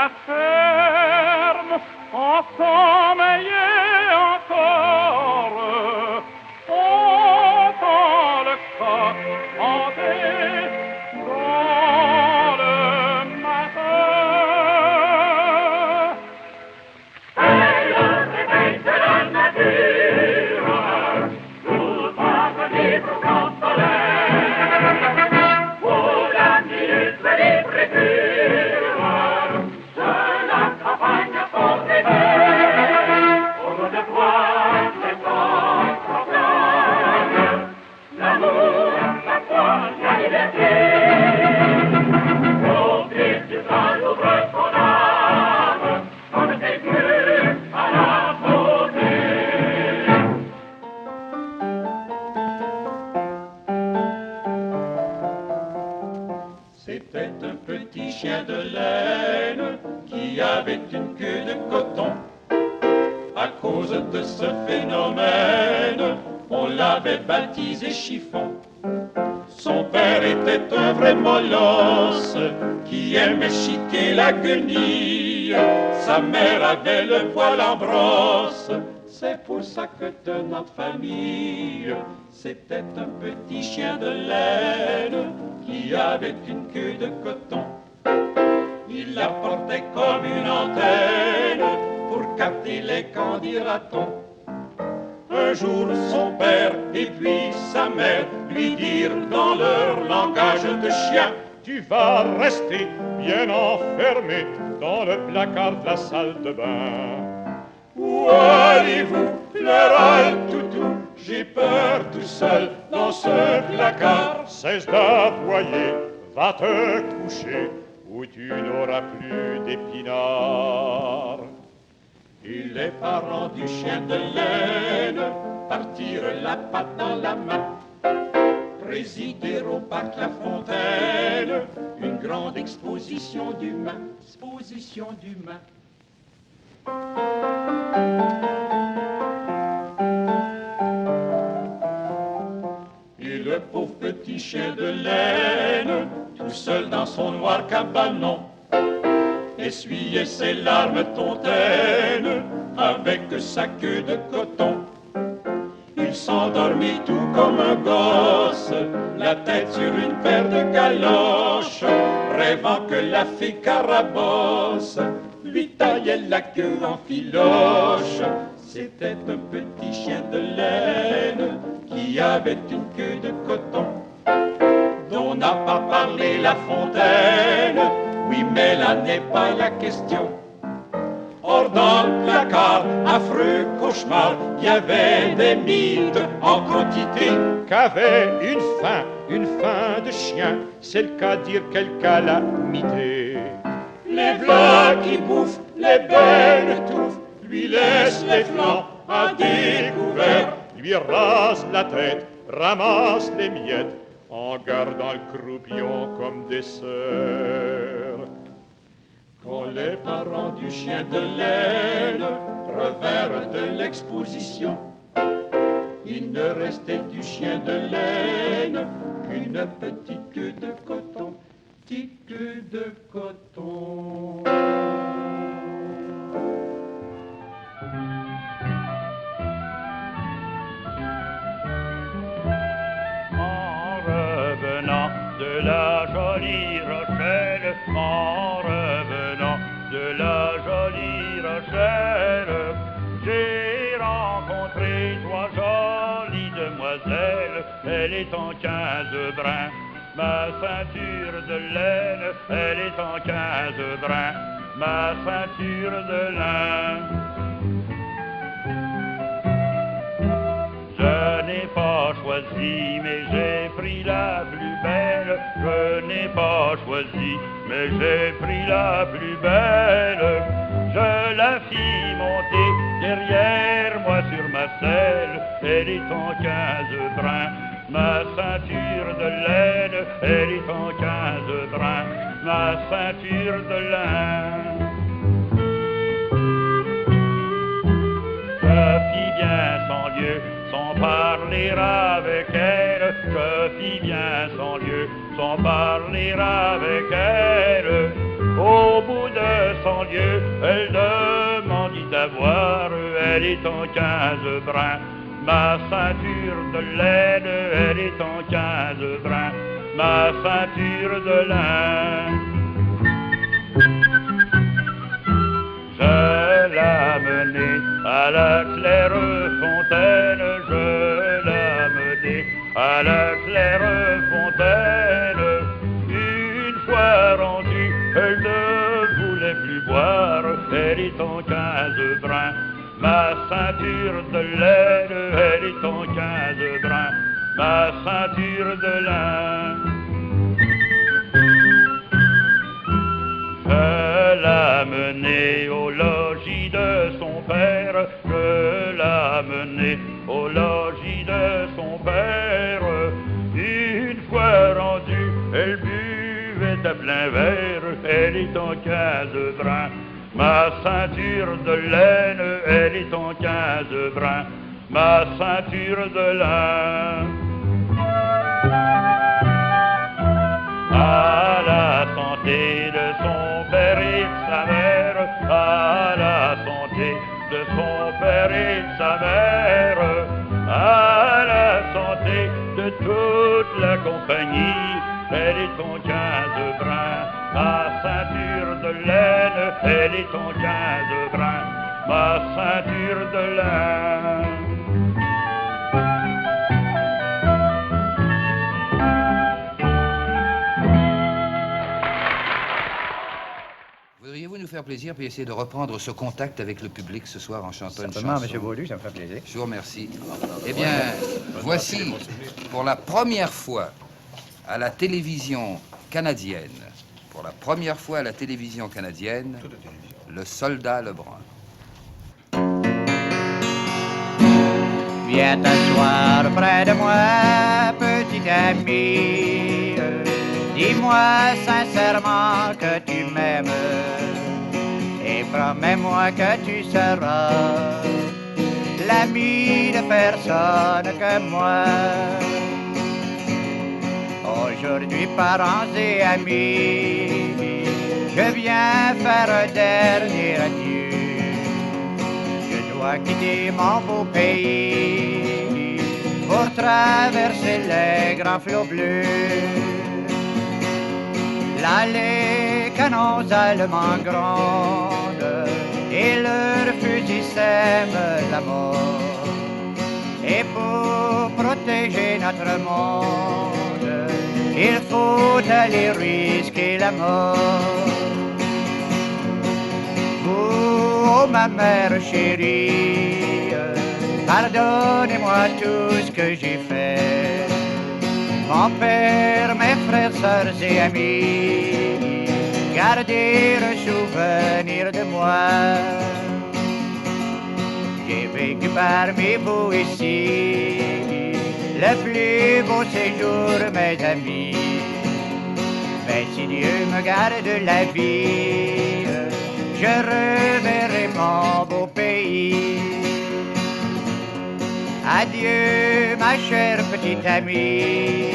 la ferme, ensommeillée encore, entend le coq chanter dans le matin. C'est le réveil de la nature, tout en libre sans soleil, où la minute de libre et pure, de la campagne à son réveil, on ne voit que son proclame, l'amour, la foi, la liberté. Au fils du vent ouvre son âme, on ne sait plus à la beauté. C'était un petit chien de laine qui avait une queue de coton. À cause de ce phénomène, on l'avait baptisé Chiffon. Son père était un vrai molosse qui aimait chiquer la guenille. Sa mère avait le poil en brosse. C'est pour ça que de notre famille, c'était un petit chien de laine qui avait une queue de coton. Il la portait comme une antenne pour capter les candidats ratons. Un jour, son père et puis sa mère lui dirent dans leur langage de chien: Tu vas rester bien enfermé dans le placard de la salle de bain. Où allez-vous, pleura le toutou? J'ai peur tout seul dans ce placard. Cesse d'aboyer, va te coucher, où tu n'auras plus d'épinards. Et les parents du chien de laine partirent la patte dans la main, présider au parc La Fontaine une grande exposition d'humains. Exposition d'humains. Et le pauvre petit chien de laine, tout seul dans son noir cabanon, essuyait ses larmes tontaines avec sa queue de coton. Il s'endormit tout comme un gosse, la tête sur une paire de galoches, rêvant que la fée Carabosse lui taillait la queue en filoche. C'était un petit chien de laine qui avait une queue de coton, dont n'a pas parlé La Fontaine. Oui, mais là n'est pas la question. Or dans le placard, affreux cauchemar, il y avait des mythes en quantité. Qu'avait une faim de chien, c'est le cas de dire quelle calamité. Les v'là qui bouffent, les belles touffes, lui laissent les flancs à découvert, lui rase la tête, ramasse les miettes, en gardant le croupion comme dessert. Quand les parents du chien de laine revinrent de l'exposition, il ne restait du chien de laine qu'une petite queue de coton, petite queue de coton. De la jolie Rochelle, en revenant de la jolie Rochelle, j'ai rencontré trois jolies demoiselles. Elle est en 15 brins, ma ceinture de laine. Elle est en 15 brins, ma ceinture de lin. Je n'ai pas choisi, mais j'ai pris la plus belle. Je n'ai pas choisi, mais j'ai pris la plus belle. Je la fis monter derrière moi sur ma selle. Elle est en 15 brins, ma ceinture de laine. Elle est en 15 brins, ma ceinture de lin. Je fis bien sans lieu, sans parler avec elle, je fis bien sans lieu, sans parler avec elle. Au bout de 100 elle demandit à voir, elle est en 15 brins. Ma ceinture de laine, elle est en 15 brins. Ma ceinture de lin. Je l'ai menée à la claire fontaine, je l'ai menée à la claire fontaine. Une fois rendue, elle ne voulait plus boire, elle est en 15 brins. Ma ceinture de laine, elle est en 15 brins. Ma ceinture de lin. Je l'ai menée au logis de son père, je l'ai menée au logis de son père. Une fois rendue, elle buvait à plein verre, elle est en 15 brins. Ma ceinture de laine, elle est en 15 brins. Ma ceinture de lin. À la santé de son père et de sa mère, à la santé de son père et de sa mère, à la santé de toute la compagnie, elle est en 15 brins. Ma ceinture de laine, elle est en 15 brins. Ma ceinture de lin. Voudriez-vous nous faire plaisir puis essayer de reprendre ce contact avec le public ce soir en chantant une Simplement, chanson? M. Beaulieu, ça me fait plaisir. Je vous remercie. Eh bien, voici, pour la première fois à la télévision canadienne, pour la première fois à la télévision canadienne, Le Soldat Lebrun. Viens t'asseoir près de moi, petit ami. Dis-moi sincèrement que tu m'aimes et promets-moi que tu seras l'ami de personne que moi. Aujourd'hui, parents et amis, je viens faire un dernier adieu. Je dois quitter mon beau pays pour traverser les grands flots bleus. Là, les canons allemands grondent et leurs fusils sèment la mort. Et pour protéger notre monde, il faut aller risquer la mort. Vous, oh ma mère chérie, pardonnez-moi tout ce que j'ai fait. Mon père, mes frères, sœurs et amis, gardez le souvenir de moi. J'ai vécu parmi vous ici, le plus beau séjour, mes amis. Mais si Dieu me garde la vie, je reverrai mon beau pays. Adieu, ma chère petite amie,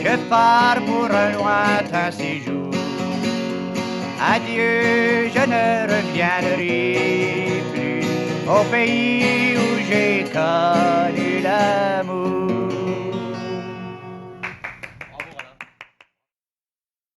je pars pour un lointain séjour. Adieu, je ne reviendrai plus au pays où j'ai connu l'amour.